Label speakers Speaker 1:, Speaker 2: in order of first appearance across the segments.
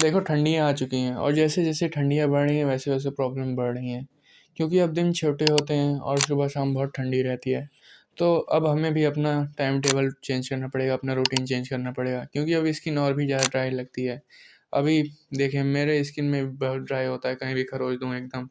Speaker 1: देखो ठंडियाँ आ चुकी हैं और जैसे जैसे ठंडियाँ बढ़ रही हैं वैसे वैसे प्रॉब्लम बढ़ रही हैं, क्योंकि अब दिन छोटे होते हैं और सुबह शाम बहुत ठंडी रहती है। तो अब हमें भी अपना टाइम टेबल चेंज करना पड़ेगा, अपना रूटीन चेंज करना पड़ेगा, क्योंकि अब स्किन और भी ज़्यादा ड्राई लगती है। अभी देखिए मेरे स्किन में भी बहुत ड्राई होता है, कहीं भी खरोच दूँ एकदम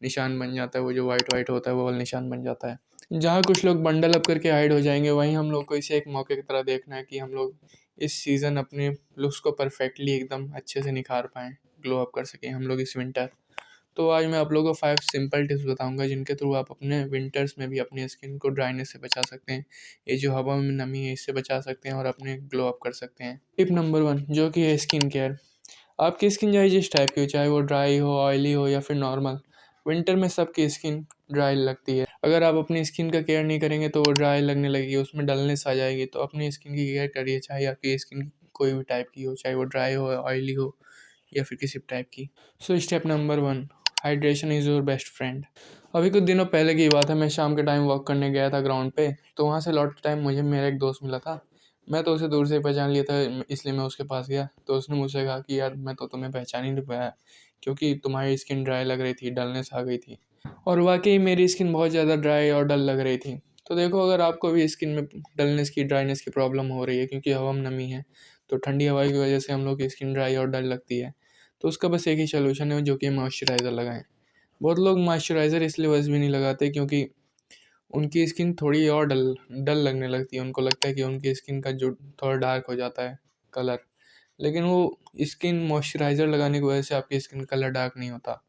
Speaker 1: निशान बन जाता है, वो जो वाइट वाइट होता है वो वाला निशान बन जाता है। जहाँ कुछ लोग बंडल अप करके हाइड हो जाएंगे, वहीं हम लोग को इसे एक मौके की तरह देखना है कि हम लोग इस सीज़न अपने लुक्स को परफेक्टली एकदम अच्छे से निखार पाएँ, ग्लो अप कर सकें हम लोग इस विंटर। तो आज मैं आप लोगों को 5 सिंपल टिप्स बताऊंगा जिनके थ्रू आप अपने विंटर्स में भी अपनी स्किन को ड्राइनेस से बचा सकते हैं। ये जो हवा में नमी है इससे बचा सकते हैं और अपने ग्लो अप कर सकते हैं। टिप नंबर 1 जो कि है स्किन केयर। आपकी स्किन चाहे जिस टाइप की हो, चाहे वो ड्राई हो, ऑयली हो या फिर नॉर्मल, विंटर में सबकी स्किन ड्राई लगती है। अगर आप अपनी स्किन का केयर नहीं करेंगे तो वो ड्राई लगने लगेगी, उसमें डलनेस आ जाएगी। तो अपनी स्किन की केयर करिए, चाहे आपकी स्किन कोई भी टाइप की हो, चाहे वो ड्राई हो, ऑयली हो या फिर किसी भी टाइप की। So step number 1, hydration is your best friend. अभी कुछ दिनों पहले की बात है, मैं शाम के टाइम वॉक करने गया था ग्राउंड पे। तो वहाँ से लौटते टाइम मुझे मेरा एक दोस्त मिला था। मैं तो उसे दूर से ही पहचान लिया था, इसलिए मैं उसके पास गया। तो उसने मुझसे कहा कि यार मैं तो तुम्हें पहचान ही नहीं पाया, क्योंकि तुम्हारी स्किन ड्राई लग रही थी, डलनेस आ गई थी। और वाकई मेरी स्किन बहुत ज़्यादा ड्राई और डल लग रही थी। तो देखो अगर आपको भी स्किन में डलनेस की, ड्राइनेस की प्रॉब्लम हो रही है, क्योंकि हवा में नमी है, तो ठंडी हवा की वजह से हम लोग की स्किन ड्राई और डल लगती है, तो उसका बस एक ही सलूशन है, जो कि मॉइस्चराइज़र लगाएं। बहुत लोग मॉइस्चराइज़र इसलिए बस भी नहीं लगाते क्योंकि उनकी स्किन थोड़ी और डल डल लगने लगती है। उनको लगता है कि उनकी स्किन का जो थोड़ा डार्क हो जाता है कलर, लेकिन वो स्किन मॉइस्चराइज़र लगाने की वजह से आपकी स्किन कलर डार्क नहीं होता।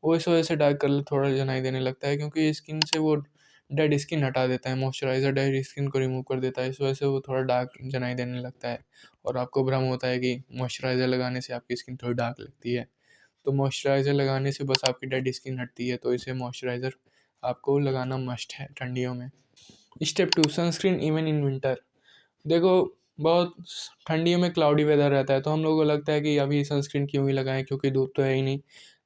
Speaker 1: वो इस वजह से डार्क कलर थोड़ा जनाई देने लगता है, क्योंकि स्किन से वो डेड स्किन हटा देता है। मॉइस्चराइज़र डेड स्किन को रिमूव कर देता है, इस वजह से वो थोड़ा डार्क जनाई देने लगता है और आपको भ्रम होता है कि मॉइस्चराइज़र लगाने से आपकी स्किन थोड़ी डार्क लगती है। तो मॉइस्चराइज़र लगाने से बस आपकी डेड स्किन हटती है, तो इसे मॉइस्चराइज़र आपको लगाना मस्ट है ठंडियों में। Step 2, sunscreen even in winter. देखो बहुत ठंडियों में क्लाउडी वेदर रहता है, तो हम लोगों को लगता है कि अभी सनस्क्रीन क्यों ही लगाएं, क्योंकि धूप तो है ही नहीं।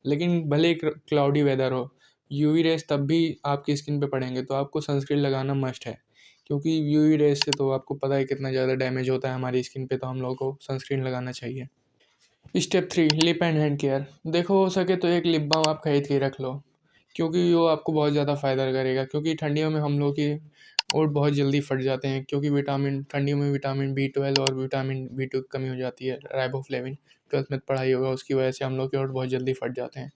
Speaker 1: लेकिन भले ही क्लाउडी वेदर हो, यूवी रेस तब भी आपकी स्किन पे पड़ेंगे, तो आपको सनस्क्रीन लगाना मस्ट है। क्योंकि यूवी रेस से तो आपको पता है कितना ज़्यादा डैमेज होता है हमारी स्किन पे, तो हम लोगों को सनस्क्रीन लगाना चाहिए। Step 3, lip and hand care. देखो हो सके तो एक लिप बाम आप खरीद के रख लो, क्योंकि वो आपको बहुत ज़्यादा फ़ायदा करेगा। क्योंकि ठंडियों में हम लोग की ओंठ बहुत जल्दी फट जाते हैं, क्योंकि विटामिन ठंडियों में विटामिन B12 और विटामिन B2 की कमी हो जाती है, राइबोफ्लेविन। 12th में पढ़ाई होगा, उसकी वजह से हम लोग के ओंठ बहुत जल्दी फट जाते हैं।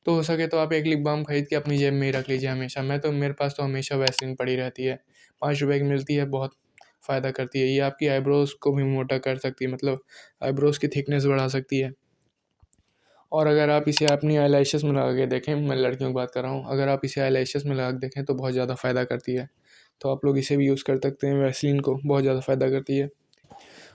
Speaker 1: तो हो सके तो आप एक लिप बाम खरीद के अपनी जेब में ही रख लीजिए हमेशा। मेरे पास तो हमेशा वैसलीन पड़ी रहती है, 5 रुपए की मिलती है, बहुत फ़ायदा करती है। ये आपकी आईब्रोज़ को भी मोटा कर सकती है, मतलब आईब्रोज़ की थिकनेस बढ़ा सकती है। और अगर आप इसे अपनी आईलैशेस में लगा के देखें, मैं लड़कियों की बात कर रहा हूँ, अगर आप इसे आईलैशेस में लगा के देखें तो बहुत ज़्यादा फ़ायदा करती है। तो आप लोग इसे भी यूज़ कर सकते हैं, वैसलीन को बहुत ज़्यादा फ़ायदा करती है।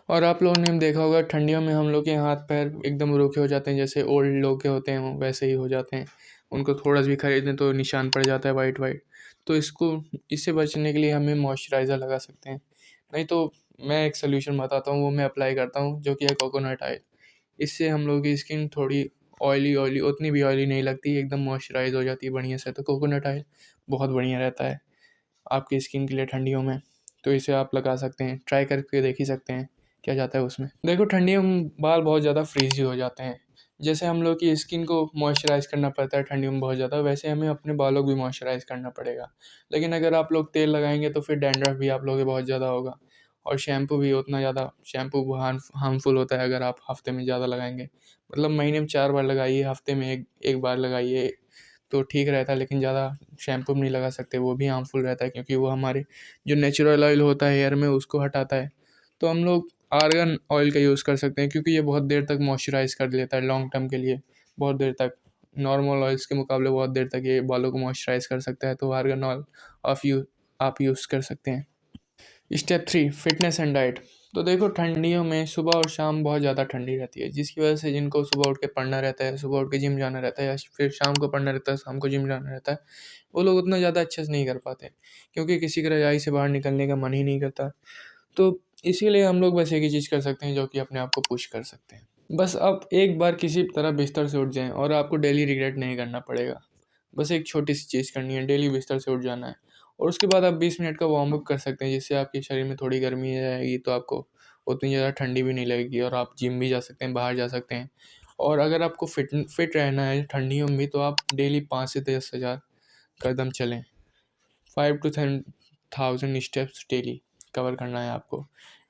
Speaker 1: और आप लोगों ने देखा होगा ठंडियों में हम लोग के हाथ पैर एकदम रूखे हो जाते हैं, जैसे ओल्ड लोग के होते हैं वो वैसे ही हो जाते हैं। उनको थोड़ा सा भी खरीदें तो निशान पड़ जाता है वाइट वाइट। तो इससे बचने के लिए हमें मॉइस्चराइज़र लगा सकते हैं। नहीं तो मैं एक सोल्यूशन बताता हूँ, वो मैं अप्लाई करता हूँ, जो कि है कोकोनट ऑयल। इससे हम लोग की स्किन थोड़ी ऑयली ऑयली, उतनी भी ऑयली नहीं लगती, एकदम मॉइस्चराइज हो जाती है बढ़िया से। तो कोकोनट ऑयल बहुत बढ़िया रहता है आपकी स्किन के लिए ठंडियों में। तो इसे आप लगा सकते हैं, ट्राई करके देख ही सकते हैं क्या जाता है उसमें। देखो ठंडियों में बाल बहुत ज़्यादा फ्रीजी हो जाते हैं। जैसे हम लोग की स्किन को मॉइस्चराइज़ करना पड़ता है ठंडियों में बहुत ज़्यादा, वैसे हमें अपने बालों को भी मॉइस्चराइज़ करना पड़ेगा। लेकिन अगर आप लोग तेल लगाएंगे तो फिर डैंड्रफ भी आप लोगों के बहुत ज़्यादा होगा। और शैम्पू भी उतना ज़्यादा, शैम्पू हार्मफुल होता है अगर आप हफ्ते में ज़्यादा लगाएंगे। मतलब महीने में 4 बार लगाइए, हफ्ते में एक एक बार लगाइए तो ठीक रहता है। लेकिन ज़्यादा शैम्पू भी नहीं लगा सकते, वो भी हार्मफुल रहता है, क्योंकि वो हमारे जो नेचुरल ऑयल होता है हेयर में उसको हटाता है। तो हम लोग आर्गन ऑयल का यूज़ कर सकते हैं, क्योंकि ये बहुत देर तक मॉइस्चराइज कर लेता है लॉन्ग टर्म के लिए। बहुत देर तक नॉर्मल ऑयल्स के मुकाबले बहुत देर तक ये बालों को मॉइस्चराइज कर सकता है। तो आर्गन ऑयल आप यूज़ कर सकते हैं। Step 3, fitness and diet. तो देखो ठंडियों में सुबह और शाम बहुत ज़्यादा ठंडी रहती है, जिसकी वजह से जिनको सुबह उठ के पढ़ना रहता है, सुबह उठ के जिम जाना रहता है, या फिर शाम को पढ़ना रहता है, शाम को जिम जाना रहता है, वो लोग उतना ज़्यादा अच्छे से नहीं कर पाते, क्योंकि किसी की रज़ाई से बाहर निकलने का मन ही नहीं करता। तो इसीलिए हम लोग बस एक ही चीज़ कर सकते हैं, जो कि अपने आप को पुश कर सकते हैं। बस आप एक बार किसी तरह बिस्तर से उठ जाएं और आपको डेली रिग्रेट नहीं करना पड़ेगा। बस एक छोटी सी चीज़ करनी है, डेली बिस्तर से उठ जाना है। और उसके बाद आप 20 मिनट का वार्म अप कर सकते हैं, जिससे आपके शरीर में थोड़ी गर्मी आ जाएगी, तो आपको उतनी ज़्यादा ठंडी भी नहीं लगेगी और आप जिम भी जा सकते हैं, बाहर जा सकते हैं। और अगर आपको फिट रहना है ठंडियों में भी, तो आप डेली 5 से 10 हज़ार कदम चलें। 5 to 10,000 स्टेप्स डेली कवर करना है आपको,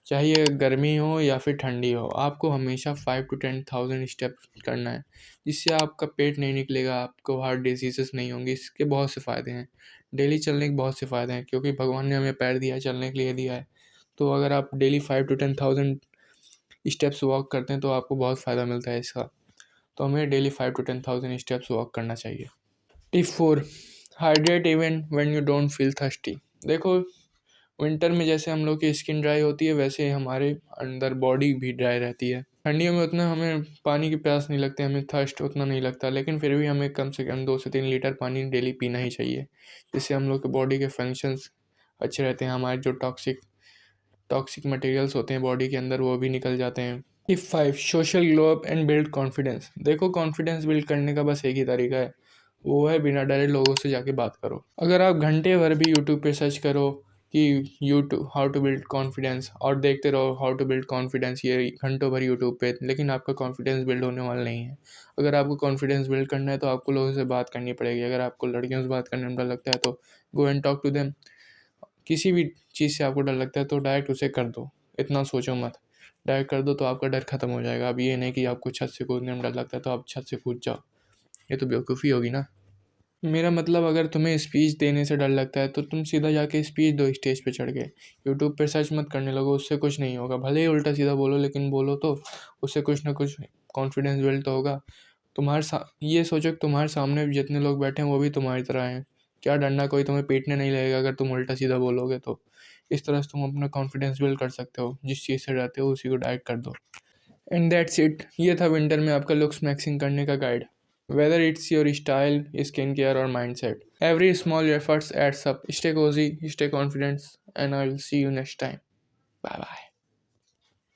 Speaker 1: चाहे गर्मी हो या फिर ठंडी हो, आपको हमेशा 5 to 10,000 स्टेप करना है, जिससे आपका पेट नहीं निकलेगा, आपको हार्ट डिजीज़ेस नहीं होंगे। इसके बहुत से फ़ायदे हैं, डेली चलने के बहुत से फ़ायदे हैं, क्योंकि भगवान ने हमें पैर दिया है, चलने के लिए दिया है। तो अगर आप डेली 5 to 10,000 स्टेप्स वॉक करते हैं तो आपको बहुत फ़ायदा मिलता है इसका। तो हमें डेली 5 to 10,000 स्टेप्स वॉक करना चाहिए। Tip 4, hydrate even when you don't feel thirsty. देखो, विंटर में जैसे हम लोग की स्किन ड्राई होती है, वैसे ही हमारे अंदर बॉडी भी ड्राई रहती है। ठंडियों में उतना हमें पानी की प्यास नहीं लगती, हमें थर्स्ट उतना नहीं लगता, लेकिन फिर भी हमें कम से कम 2 से 3 लीटर पानी डेली पीना ही चाहिए, जिससे हम लोग के बॉडी के फंक्शंस अच्छे रहते हैं, हमारे जो टॉक्सिक मटेरियल्स होते हैं बॉडी के अंदर वो भी निकल जाते हैं। Tip 5, social glow up and build confidence. देखो, कॉन्फिडेंस बिल्ड करने का बस एक ही तरीका है, वो है बिना डरे लोगों से जाके बात करो। अगर आप घंटे भर भी यूट्यूब पे सर्च करो कि YouTube how to build confidence और देखते रहो हाउ टू बिल्ड कॉन्फिडेंस, ये घंटों भर यूट्यूब पे, लेकिन आपका कॉन्फिडेंस बिल्ड होने वाला नहीं है। अगर आपको कॉन्फिडेंस बिल्ड करना है तो आपको लोगों से बात करनी पड़ेगी। अगर आपको लड़कियों से बात करने में डर लगता है तो go and talk to them. किसी भी चीज़ से आपको डर लगता है तो डायरेक्ट उसे कर दो, इतना सोचो मत, डायरेक्ट कर दो तो आपका डर खत्म हो जाएगा। अब ये नहीं कि आपको छत से कूदने में डर लगता है तो आप छत से कूद जाओ, ये तो बेवकूफ़ी होगी ना। मेरा मतलब, अगर तुम्हें स्पीच देने से डर लगता है तो तुम सीधा जाके स्पीच दो स्टेज पे चढ़ के। यूट्यूब पे सर्च मत करने लगो, उससे कुछ नहीं होगा, भले ही उल्टा सीधा बोलो, लेकिन बोलो तो उससे कुछ ना कुछ कॉन्फिडेंस बिल्ड तो होगा। ये सोचो कि तुम्हारे सामने जितने लोग बैठे हैं वो भी तुम्हारी तरह हैं, क्या डरना, कोई तुम्हें पीटने नहीं लगेगा अगर तुम उल्टा सीधा बोलोगे तो। इस तरह से तुम अपना कॉन्फिडेंस बिल्ड कर सकते हो, जिस चीज़ से डरते हो उसी को डायरेक्ट कर दो। एंड दैट्स इट, ये था विंटर में आपका लुक्स मैक्सिंग करने का guide. Whether it's your style, skincare, or mindset, every small efforts adds up. Stay cozy, stay confident, and I will see you next time. Bye bye.